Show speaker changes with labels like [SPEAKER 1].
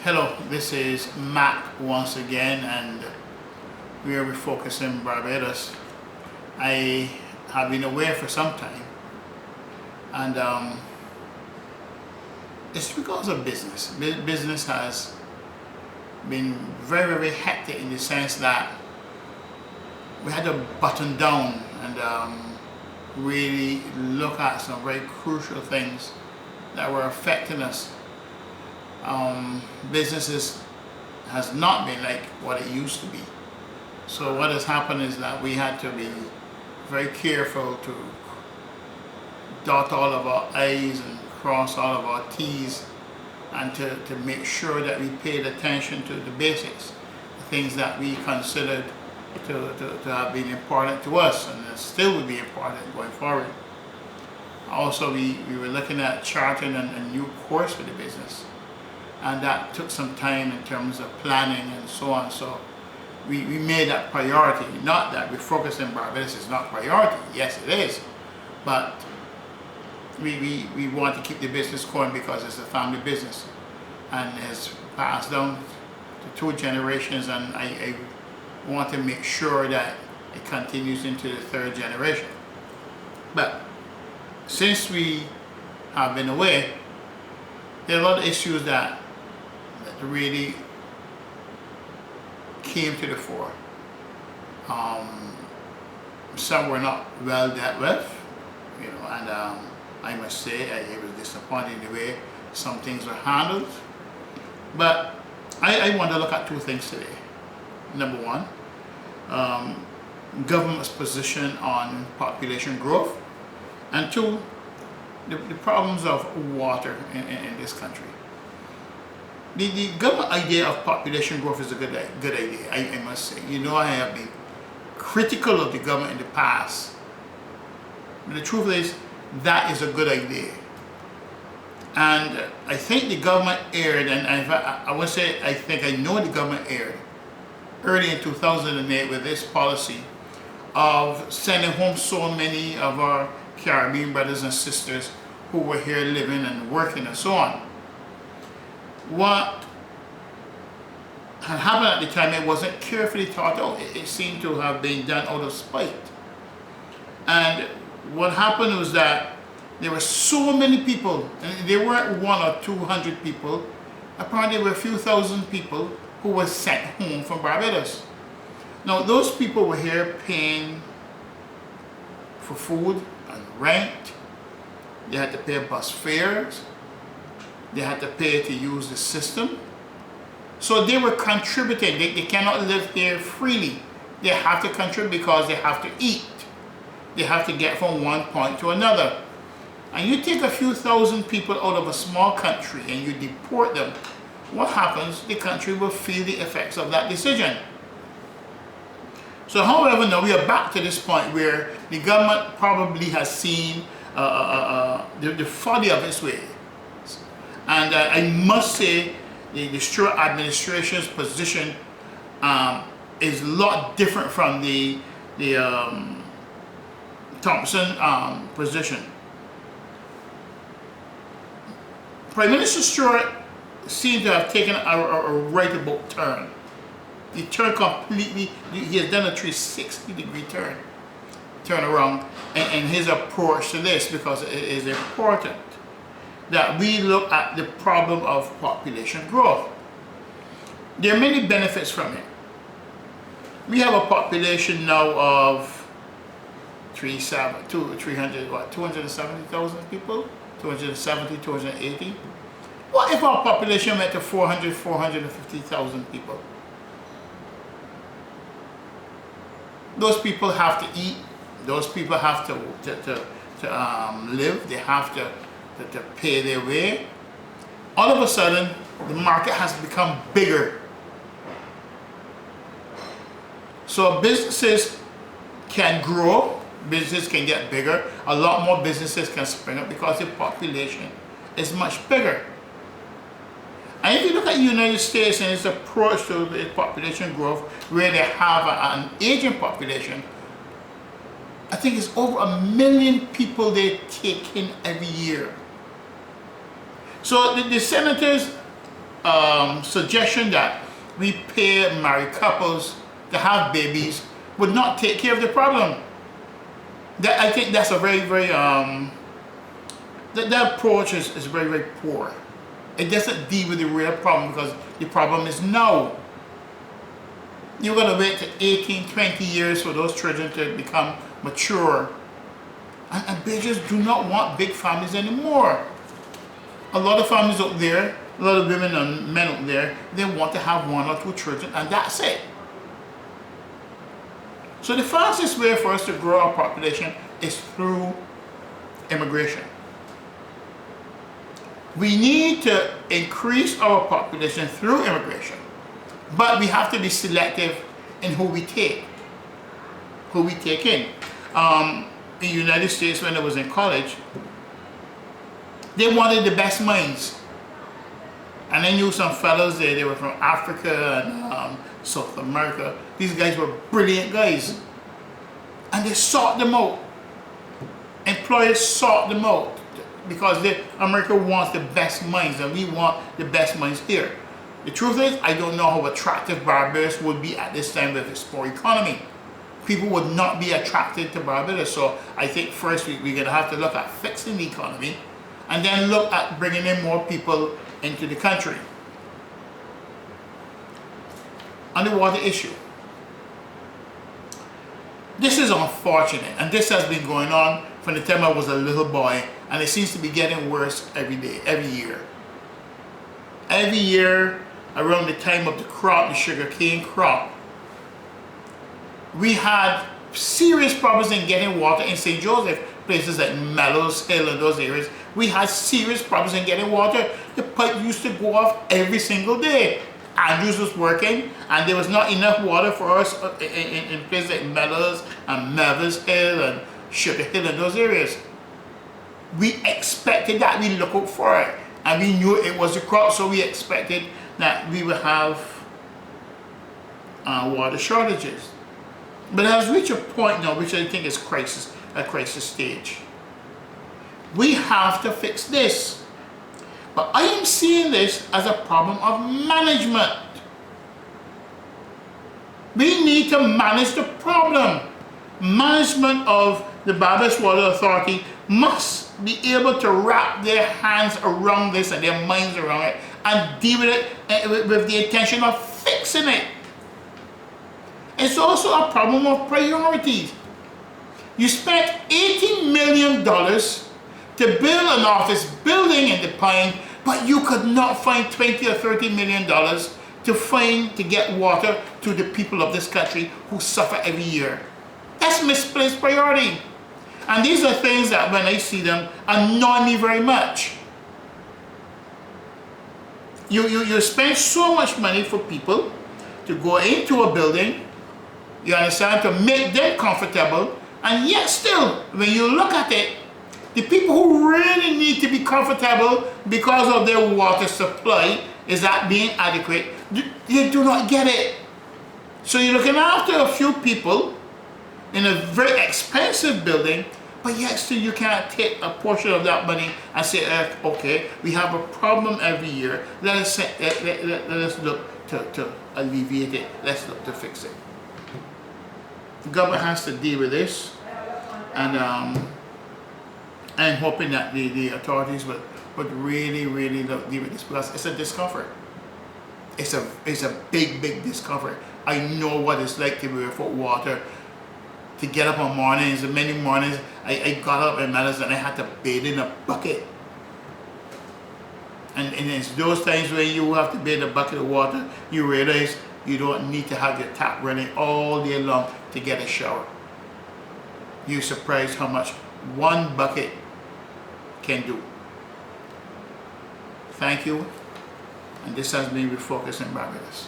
[SPEAKER 1] Hello, this is Matt once again, and we are Refocusing Barbados. I have been away for some time, and it's because of business. Business has been very, very hectic in the sense that we had to button down and really look at some very crucial things that were affecting us. Businesses has not been like what it used to be. So what has happened is that we had to be very careful to dot all of our I's and cross all of our T's, and to make sure that we paid attention to the basics, the things that we considered to have been important to us and that still would be important going forward. Also, we were looking at charting a new course for the business, and that took some time in terms of planning and so on. So we made that priority. Not that Refocusing Barbados is not priority. Yes, it is. But we want to keep the business going because it's a family business and it's passed down to 2 generations, and I want to make sure that it continues into the 3rd generation. But since we have been away, there are a lot of issues that really came to the fore. Some were not well dealt with, and I must say I was disappointed in the way some things were handled. But I want to look at 2 things today. Number one, government's position on population growth, and 2, the problems of water in this country. The government idea of population growth is a good idea, I must say. I have been critical of the government in the past, but the truth is that is a good idea. And I think the government erred, and I would say I know the government erred early in 2008 with this policy of sending home so many of our Caribbean brothers and sisters who were here living and working and so on. What had happened at the time, it wasn't carefully thought out. It seemed to have been done out of spite. And what happened was that there were so many people, and there weren't 100 or 200 people, apparently there were a few thousand people who were sent home from Barbados. Now those people were here paying for food and rent. They had to pay bus fares. They had to pay to use the system. So they were contributing. They cannot live here freely. They have to contribute because they have to eat. They have to get from one point to another. And you take a few thousand people out of a small country and you deport them, what happens? The country will feel the effects of that decision. So however, now we are back to this point where the government probably has seen the folly of its way. And I must say the Stewart administration's position is a lot different from the Thompson position. Prime Minister Stewart seemed to have taken a right about turn. He turned completely, he has done a 360-degree turn around in his approach to this, because it is important that we look at the problem of population growth. There are many benefits from it. We have a population now of 270,000 people, 270, 280. What if our population went to 400, 450,000 people? Those people have to eat. Those people have to live. They have to pay their way. All of a sudden, the market has become bigger. So businesses can grow, businesses can get bigger, a lot more businesses can spring up because the population is much bigger. And if you look at the United States and its approach to its population growth, where they have an aging population, I think it's over 1 million people they take in every year. So the senators suggestion that we pay married couples to have babies would not take care of the problem. I think that's a very, very, that approach is very, very poor. It doesn't deal with the real problem, because the problem is now. You're going to wait to 18, 20 years for those children to become mature. And Bajans do not want big families anymore. A lot of families out there, a lot of women and men out there, they want to have 1 or 2 children, and that's it. So the fastest way for us to grow our population is through immigration. We need to increase our population through immigration, but we have to be selective in who we take in. In the United States, when I was in college, they wanted the best minds. And I knew some fellows there, they were from Africa and South America. These guys were brilliant guys. And they sought them out. Employers sought them out because America wants the best minds, and we want the best minds here. The truth is, I don't know how attractive Barbados would be at this time with its poor economy. People would not be attracted to Barbados. So I think first we're going to have to look at fixing the economy, and then look at bringing in more people into the country. On the water issue, this is unfortunate, and this has been going on from the time I was a little boy, and it seems to be getting worse every day, every year. Every year, around the time of the crop, the sugarcane crop, we had serious problems in getting water in St. Joseph, places like Mellows Hill and those areas. We had serious problems in getting water. The pipe used to go off every single day. Andrews was working, and there was not enough water for us in places like Mellows and Melvins Hill and Sugar Hill and those areas. We expected that, we looked out for it, and we knew it was a crop, so we expected that we would have water shortages. But it has reached a point now which I think is a crisis stage. We have to fix this. But I am seeing this as a problem of management. We need to manage the problem. Management of the Barbados Water Authority must be able to wrap their hands around this and their minds around it and deal with it with the intention of fixing it. It's also a problem of priorities. You spent $80 million to build an office building in the Pine, but you could not find $20 or $30 million to get water to the people of this country who suffer every year. That's misplaced priority. And these are things that when I see them annoy me very much. You spend so much money for people to go into a building, you understand, to make them comfortable, and yet still, when you look at it, the people who really need to be comfortable because of their water supply is that being adequate, they do not get it. So you're looking after a few people in a very expensive building, but yet still you can't take a portion of that money and say, okay, we have a problem every year, let us look to alleviate it, let's look to fix it. The government has to deal with this, and I'm hoping that the authorities would really deal with this, because it's a discomfort. It's a big discomfort. I know what it's like to be without water, to get up on mornings, and many mornings I got up in Mellows and I had to bathe in a bucket. And it's those times when you have to bathe in a bucket of water, you realize you don't need to have your tap running all day long to get a shower. You're surprised how much one bucket can do. Thank you, and this has been Refocusing Barbados.